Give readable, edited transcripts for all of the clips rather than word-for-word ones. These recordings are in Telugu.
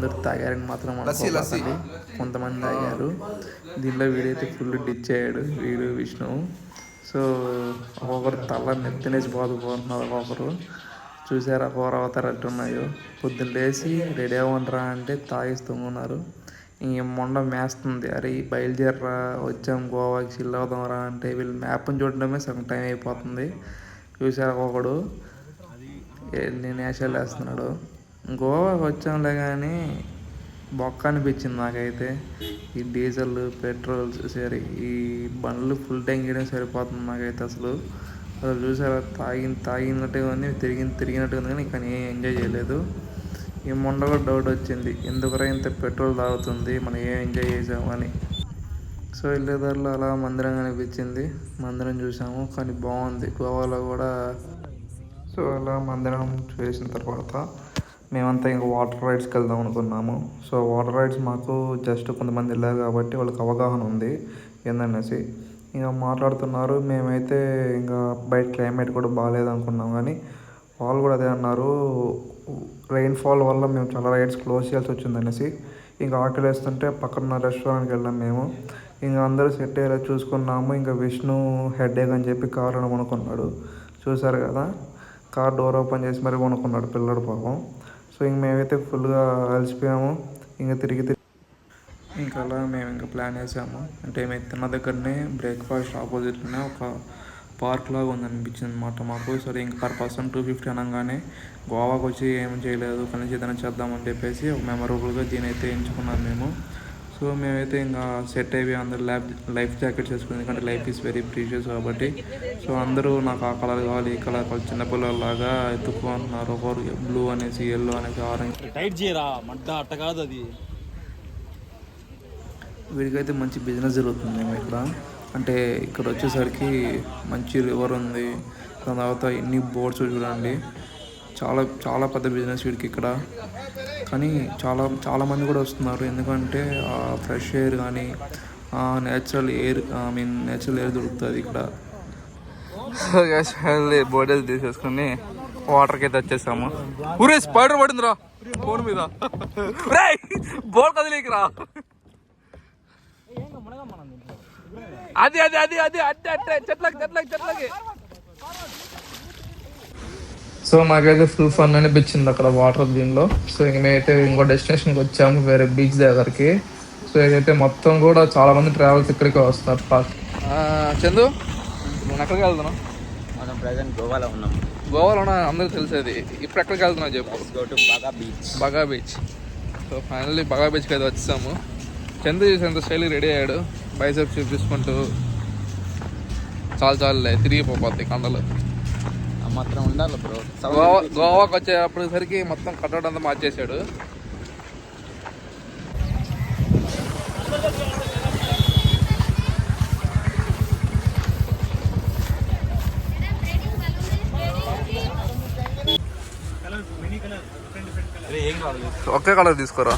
అందరూ తాగారని మాత్రం అనుకోకండి, కొంతమంది తాగారు. దీనిలో వీడైతే ఫుల్ డిచ్ అయ్యాడు, వీడు విష్ణు. సో ఒక్కొక్కరు తల నెత్తినేసి బాదుకుంటున్నారు. ఒక్కొక్కరు చూసారా కూర అవతారు ఎట్టున్నాయో. పొద్దున్న లేచి రెడీ అవ్వండిరా అంటే తాగేస్తూ ఉన్నారు. ఇంక మొండ మేస్తుంది, అరే బయలుదేరరా వచ్చాం గోవాకి చిల్ అవుదాంరా అంటే వీళ్ళు మ్యాప్ని చూడడమే సగం టైం అయిపోతుంది. చూసారా ఒకడు నేను వేషాలు వేస్తున్నాడు. గోవాకి వచ్చాంలే కానీ బొక్క అనిపించింది నాకైతే. ఈ డీజిల్ పెట్రోల్ సరే ఈ బండ్లు ఫుల్ ట్యాంక్ చేయడం సరిపోతుంది నాకైతే. అసలు చూసారా తాగినట్టుగా ఉంది, తిరిగినట్టుగా ఉంది, కానీ ఏం ఎంజాయ్ చేయలేదు. ఈ మొండ కూడా డౌట్ వచ్చింది, ఎందుకురా ఇంత పెట్రోల్ తాగుతుంది, మనం ఏం ఎంజాయ్ చేసామని. సో వెళ్ళేదారిలో అలా మందిరం కనిపించింది, మందిరం చూసాము, కానీ బాగుంది గోవాలో కూడా. సో అలా మందిరం చూసిన తర్వాత మేమంతా ఇంకా వాటర్ రైడ్స్కి వెళ్దాం అనుకున్నాము. సో వాటర్ రైడ్స్ మాకు జస్ట్ కొంతమంది వెళ్ళారు కాబట్టి వాళ్ళకి అవగాహన ఉంది ఏందనేసి ఇంకా మాట్లాడుతున్నారు. మేమైతే ఇంకా బయట క్లైమేట్ కూడా బాగాలేదు అనుకున్నాం, కానీ వాళ్ళు కూడా అదే అన్నారు, రెయిన్ఫాల్ వల్ల మేము చాలా రైడ్స్ క్లోజ్ చేయాల్సి వచ్చిందనేసి. ఇంకా ఆకలి వేస్తుంటే పక్కన రెస్టారెంట్కి వెళ్ళాం మేము. ఇంకా అందరూ సెట్ అయ్యేలా చూసుకున్నాము. ఇంకా విష్ణు హెడేక్ అని చెప్పి కార్ అనుకున్నాడు. చూసారు కదా, కార్ డోర్ ఓపెన్ చేసి మరీ కొనుక్కున్నాడు పిల్లడు పాపం. సో ఇంక మేమైతే ఫుల్గా అలసిపోయాము. ఇంకా తిరిగి ఇంకా అలా మేము ఇంకా ప్లాన్ వేసాము. అంటే మేము తిన్న దగ్గరనే బ్రేక్ఫాస్ట్ ఆపోజిట్లోనే ఒక పార్క్ లాగా ఉందనిపించింది అనమాట మాకు. సరే ఇంక పర్ పర్సన్ 250 అనగానే గోవాకి వచ్చి ఏం చేయలేదు, కలిసి ఏదైనా చేద్దామని చెప్పేసి ఒక మెమరబుల్గా దీని అయితే ఎంచుకున్నాం మేము. సో మేమైతే ఇంకా సెట్ అయిపోయి అందరూ లైఫ్ జాకెట్స్ వేసుకుని, ఎందుకంటే లైఫ్ ఈజ్ వెరీ ప్రీషియస్ కాబట్టి. సో అందరూ నాకు ఆ కలర్ కావాలి, ఈ కలర్ కావాలి, చిన్నపిల్లలాగా ఎత్తుకుంటున్నారు. ఒకరు బ్లూ అనేసి, ఎల్లో అనేసి, ఆరెంజ్. టైట్ చేయరా మడ్డ అట్ట కాదు అది. వీడికైతే మంచి బిజినెస్ జరుగుతుంది మేము ఇక్కడ. అంటే ఇక్కడ వచ్చేసరికి మంచి రివర్ ఉంది, దాని తర్వాత ఎన్ని బోట్స్ చూడండి, చాలా చాలా పెద్ద బిజినెస్ వీడికి ఇక్కడ. కానీ చాలామంది కూడా వస్తున్నారు, ఎందుకంటే ఫ్రెష్ ఎయిర్ కానీ నేచురల్ ఎయిర్ దొరుకుతుంది ఇక్కడ. బోట్ అయితే తీసేసుకుని వాటర్కి అయితే వచ్చేసాము. ఊరే స్పైడర్ పడిందిరా ఫోన్ మీద, బోట్ కదిలేకిరా. అది అది అది అది అట్టే చెట్లకి. సో మాకైతే ఫుల్ ఫన్ అనిపించింది అక్కడ వాటర్ దీనిలో. సో ఇంక మేమైతే ఇంకో డెస్టినేషన్కి వచ్చాము, వేరే బీచ్ దగ్గరికి. సో ఇదైతే మొత్తం కూడా చాలా మంది ట్రావెల్స్ ఇక్కడికే వస్తారు. చందు మనం ఎక్కడికి వెళ్తున్నాం? మనం ప్రజెంట్ గోవాలో ఉన్నాం. గోవాలో అందరికి తెలిసేది. ఇప్పుడు ఎక్కడికి వెళ్తున్నావు చెప్పు? బాగా బీచ్. సో ఫైనల్లీ బాగా బీచ్కి అయితే వచ్చాము. చందు చూసేంత స్టైల్ రెడీ అయ్యాడు, బైసెప్స్ చూపించుకుంటూ. చాలు తిరిగిపోతుంది కండలు. మాత్రం ఉండాలి బ్రో. గోవాకి వచ్చేటప్పటిసరికి మొత్తం కట్టడం అంతా మార్చేశాడు. ఒకే కలర్ తీసుకోరా,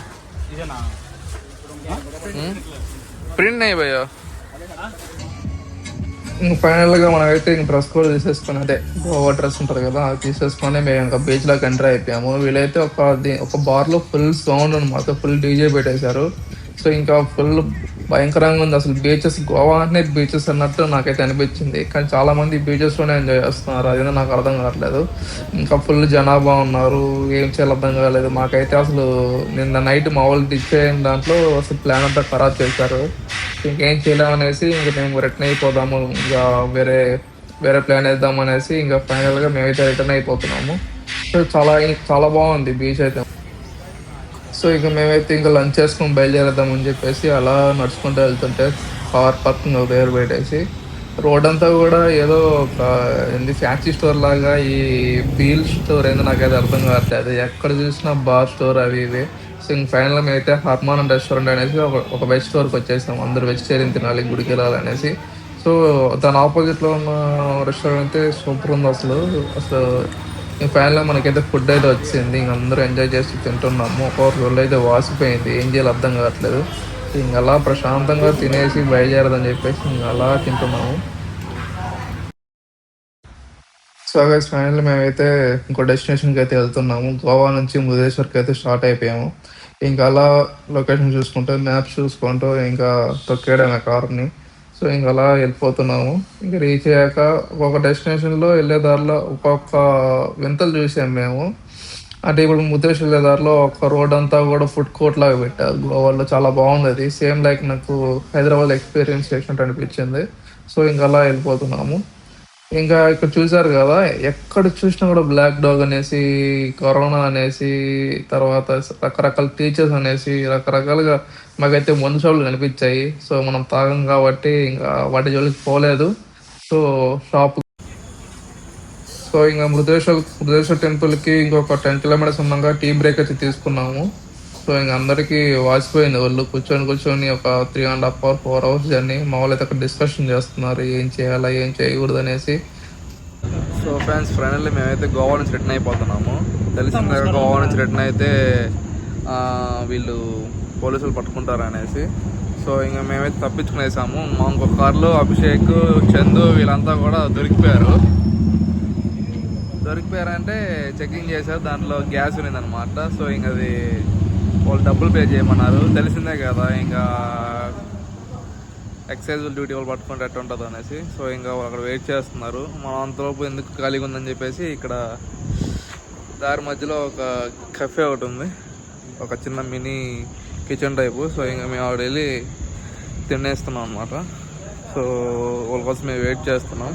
ప్రింట్ నై భయ్యా. ఇంక ఫైనల్గా మనమైతే ఇంక డ్రెస్ కూడా తీసేసుకొని, అదే గోవా డ్రెస్ ఉంటుంది కదా, అది తీసేసుకొని మేము ఇంకా బీచ్లోకి ఎంటర్ అయిపోయాము. వీళ్ళైతే ఒక బార్లో ఫుల్ సౌండ్ అనమాట, ఫుల్ డీజే పెట్టేశారు. సో ఇంకా ఫుల్ భయంకరంగా ఉంది అసలు. బీచెస్ గోవా అంటే బీచెస్ అన్నట్టు నాకైతే అనిపించింది, కానీ చాలా మంది బీచెస్లోనే ఎంజాయ్ చేస్తున్నారు, అదేదో నాకు అర్థం కావట్లేదు. ఇంకా ఫుల్ జనాభా ఉన్నారు, ఏం చేయాలి అర్థం కాలేదు మాకైతే. అసలు నిన్న నైట్ మా వాళ్ళు డిచ్ అయిన దాంట్లో అసలు ప్లాన్ అంతా ఖరాబ్ చేశారు. ఇంకేం చేయలేమనేసి ఇంక మేము రిటర్న్ అయిపోదాము, ఇంకా వేరే ప్లాన్ వేద్దాం అనేసి ఇంకా ఫైనల్గా మేమైతే రిటర్న్ అయిపోతున్నాము. సో చాలా బాగుంది బీచ్ అయితే. సో ఇక మేమైతే ఇంకా లంచ్ చేసుకొని బయలుదేరేద్దామని చెప్పేసి అలా నడుచుకుంటూ వెళ్తుంటే కార్ పార్కింగ్ ఒక దగ్గర పెట్టేసి, రోడ్ అంతా కూడా ఏదో ఒక ఫ్యాన్సీ స్టోర్ లాగా, ఈ బీల్ స్టోర్ ఏందో నాకైతే అర్థం కావట్లేదు, ఎక్కడ చూసినా బార్ స్టోర్ అవి ఇవి. సో ఇంక ఫైనల్గా మేమైతే హర్మాన్ రెస్టారెంట్ అనేసి ఒక వెజ్ స్టోర్కి వచ్చేసాం. అందరూ వెజిటేరియన్ తినాలి, గుడికి వెళ్ళాలనేసి. సో దాని ఆపోజిట్లో ఉన్న రెస్టారెంట్ అయితే సూపర్ ఉంది అసలు. ఫైనల్గా మనకైతే ఫుడ్ అయితే వచ్చింది, ఇంక అందరూ ఎంజాయ్ చేసి తింటున్నాము. ఒక్కొక్క రోజు అయితే వాసిపోయింది, ఏం చేయాలి అర్థం కావట్లేదు. ఇంక అలా ప్రశాంతంగా తినేసి బయలుదేరదని చెప్పేసి ఇంక అలా తింటున్నాము. సో గైస్ ఫైనల్లీ మేమైతే ఇంకో డెస్టినేషన్కి అయితే వెళ్తున్నాము. గోవా నుంచి మురుదేశ్వర్కి అయితే స్టార్ట్ అయిపోయాము. ఇంకా అలా లొకేషన్ చూసుకుంటూ మ్యాప్స్ చూసుకుంటూ ఇంకా తొక్కేయడమే కార్ని. సో ఇంక అలా వెళ్ళిపోతున్నాము. ఇంక రీచ్ అయ్యాక ఒక్కొక్క డెస్టినేషన్లో వెళ్ళే దారిలో ఒక్కొక్క వింతలు చూసాం మేము. అంటే ఇప్పుడు ముద్రేష్ వెళ్ళే దారిలో ఒక రోడ్ అంతా కూడా ఫుడ్ కోర్ట్ లాగా పెట్టారు గోవాలో. చాలా బాగుంది అది. సేమ్ లైక్ నాకు హైదరాబాద్ ఎక్స్పీరియన్స్ చేసినట్టు అనిపించింది. సో ఇంక అలా వెళ్ళిపోతున్నాము. ఇంకా ఇక్కడ చూసారు కదా, ఎక్కడ చూసినా కూడా బ్లాక్ డాగ్ అనేసి, కరోనా అనేసి, తర్వాత రకరకాల టీచర్స్ అనేసి, రకరకాలుగా మాకైతే మందు షాపులు కనిపించాయి. సో మనం తాగం కాబట్టి ఇంకా వాటి జోలికి పోలేదు. సో షాప్ సో ఇంకా మృదేశ్వర టెంపుల్కి ఇంకొక 10 కిలోమీటర్స్ ఉన్నాక టీ బ్రేక్ వచ్చి తీసుకున్నాము. సో ఇంక అందరికీ వాసిపోయింది వాళ్ళు. కూర్చొని ఒక 3.5 hours 4 hours జర్నీ. మా వాళ్ళు అయితే అక్కడ డిస్కషన్ చేస్తున్నారు ఏం చేయాలా ఏం చేయకూడదు అనేసి. సో ఫ్రెండ్స్, ఫైనల్లీ మేమైతే గోవా నుంచి రిటర్న్ అయిపోతున్నాము. తెలిసిందే గోవా నుంచి రిటర్న్ అయితే వీళ్ళు పోలీసులు పట్టుకుంటారు అనేసి. సో ఇంకా మేమైతే తప్పించుకునేసాము. మా ఇంకొక కార్లో అభిషేక్, చందు వీళ్ళంతా కూడా దొరికిపోయారంటే చెకింగ్ చేశారు. దాంట్లో గ్యాస్ ఉన్నదన్నమాట. సో ఇంక అది వాళ్ళు డబ్బులు పే చేయమన్నారు. తెలిసిందే కదా ఇంకా ఎక్సైజ్ డ్యూటీ వాళ్ళు పట్టుకుంటే ఎట్టు ఉంటుంది అనేసి. సో ఇంకా వాళ్ళు అక్కడ వెయిట్ చేస్తున్నారు. మనం అంతలోపు ఎందుకు ఖాళీగా ఉందని చెప్పేసి ఇక్కడ దారి మధ్యలో ఒక కెఫే ఒకటి ఉంది, ఒక చిన్న మినీ కిచెన్ టైపు. సో ఇంకా మేము ఆవిడ వెళ్ళి తినేస్తున్నాం అనమాట. సో వాళ్ళ కోసం మేము వెయిట్ చేస్తున్నాం.